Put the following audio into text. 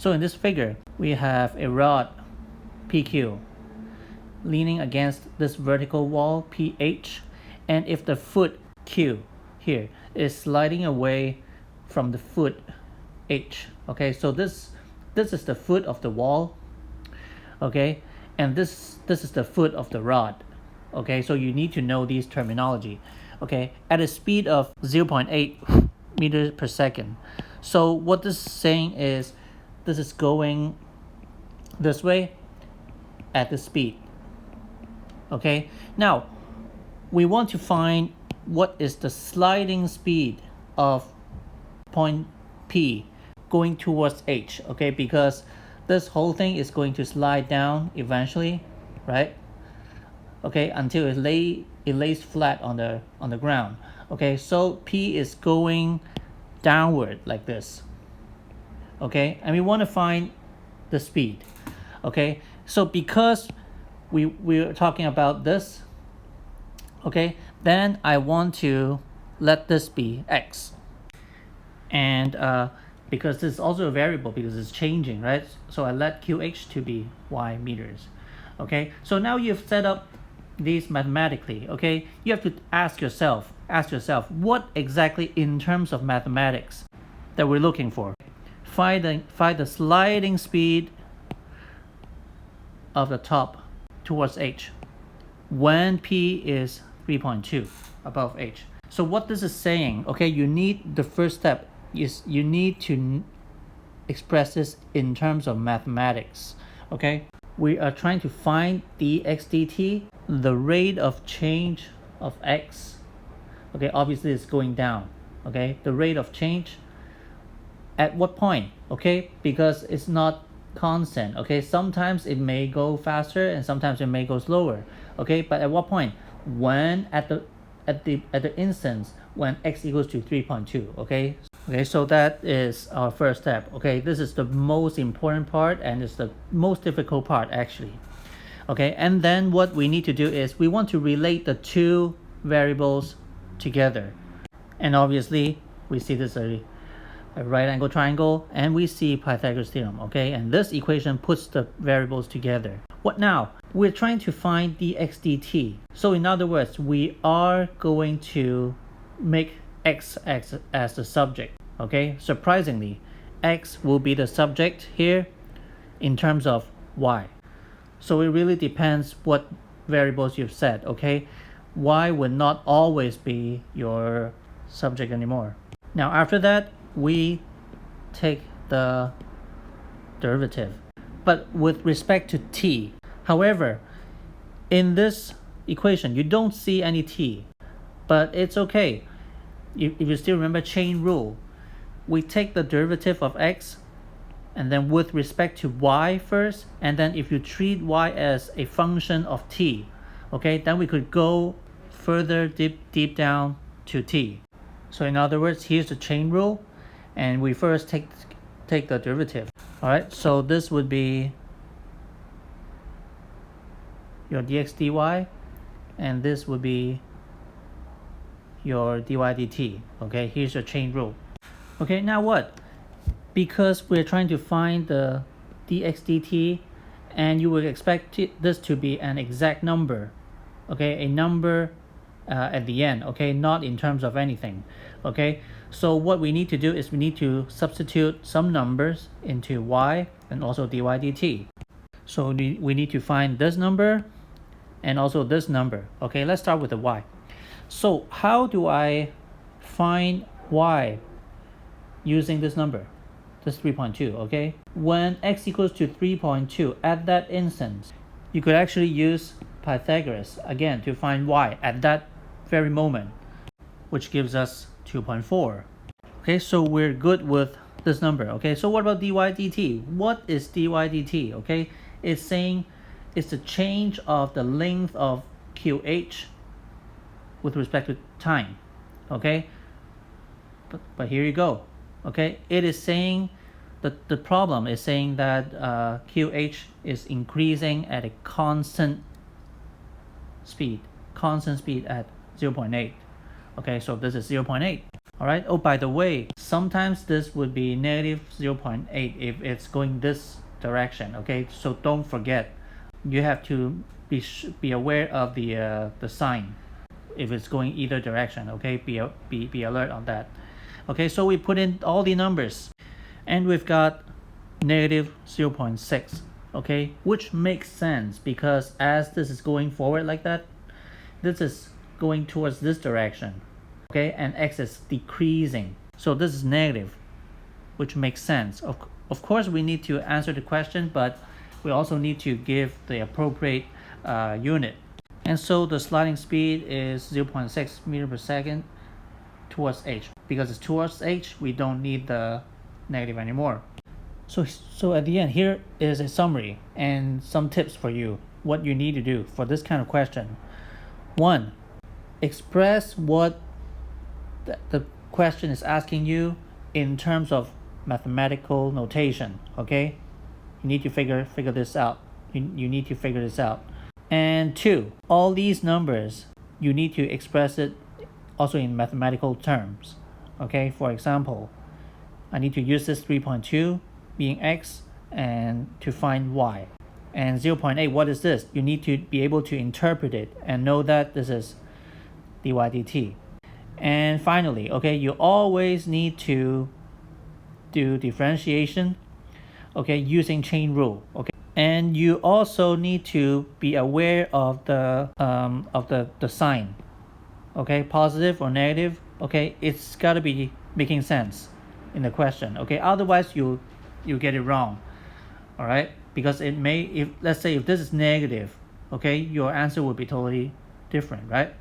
So in this figure, we have a rod PQ leaning against this vertical wall PH, and if the foot Q here is sliding away from the foot H, okay, so this is the foot of the wall, okay, and this is the foot of the rod, okay, so you need to know these terminology, okay, at a speed of 0.8 meters per second. So what this is saying is this is going this way at the speed, okay. Now we want to find what is the sliding speed of point P going towards H, okay, because this whole thing is going to slide down eventually, right, okay, until it lays flat on the ground, okay. So P is going downward like this, okay, and we want to find the speed, okay. So because we're talking about this, okay, then I want to let this be X, and because this is also a variable because it's changing, right, so I let QH to be Y meters, okay. So now you've set up these mathematically, okay, you have to ask yourself what exactly in terms of mathematics that we're looking for. Find the sliding speed of the top towards H when P is 3.2 above H. So what this is saying, okay, you need, the first step is you need to express this in terms of mathematics, okay. We are trying to find dx dt, the rate of change of x, okay, obviously it's going down, okay, the rate of change at what point, okay, because it's not constant, okay, sometimes it may go faster and sometimes it may go slower, okay, but at what point? When at the instance when x equals to 3.2, okay. Okay, so that is our first step, okay. This is the most important part and it's the most difficult part actually, okay. And then what we need to do is we want to relate the two variables together, and obviously we see this a right angle triangle and we see Pythagoras theorem, okay, and this equation puts the variables together. What now? We're trying to find dx dt. So in other words, we are going to make x as the subject, okay. Surprisingly, x will be the subject here in terms of y. So it really depends what variables you've set, okay. Y will not always be your subject anymore. Now after that, we take the derivative, but with respect to t. However, in this equation you don't see any t, but it's okay. If you still remember chain rule, we take the derivative of x and then with respect to y first, and then if you treat y as a function of t, okay, then we could go further deep down to t. So in other words, here's the chain rule, and we first take the derivative. All right, so this would be your dx dy, and this would be your dy dt, okay. Here's your chain rule. Okay, now what? Because we're trying to find the dx dt, and you would expect this to be an exact number, okay, a number at the end, okay, not in terms of anything, okay. So what we need to do is we need to substitute some numbers into y and also dy dt. So we need to find this number and also this number, okay. Let's start with the y. So how do I find y using this number, this 3.2, okay. When x equals to 3.2, at that instance you could actually use Pythagoras again to find y at that very moment, which gives us 2.4. Okay, so we're good with this number, okay. So what about dy dt? What is dy dt? Okay, it's saying it's the change of the length of QH with respect to time, okay. But here you go, okay. It is saying that the problem is saying that QH is increasing at a constant speed at 0.8. Okay, so this is 0.8. All right. Oh, by the way, sometimes this would be negative 0.8 if it's going this direction. Okay, so don't forget, you have to be aware of the sign if it's going either direction. Okay, be alert on that. Okay, so we put in all the numbers, and we've got negative 0.6. Okay, which makes sense because as this is going forward like that, this is going towards this direction. Okay, and x is decreasing, so this is negative, which makes sense. Of course we need to answer the question, but we also need to give the appropriate unit. And so the sliding speed is 0.6 meter per second towards h. Because it's towards h, we don't need the negative anymore. So at the end, here is a summary and some tips for you, what you need to do for this kind of question. 1, express what the question is asking you in terms of mathematical notation. Okay, you need to figure this out. You need to figure this out. And 2, all these numbers you need to express it also in mathematical terms. Okay, for example, I need to use this 3.2 being x and to find y. And 0.8, what is this? You need to be able to interpret it and know that this is dy dt. And finally, okay, you always need to do differentiation, okay, using chain rule. Okay, and you also need to be aware of the sign. Okay, positive or negative. Okay, it's got to be making sense in the question. Okay, otherwise you get it wrong. All right, because it may, if let's say if this is negative, okay, your answer would be totally different, right?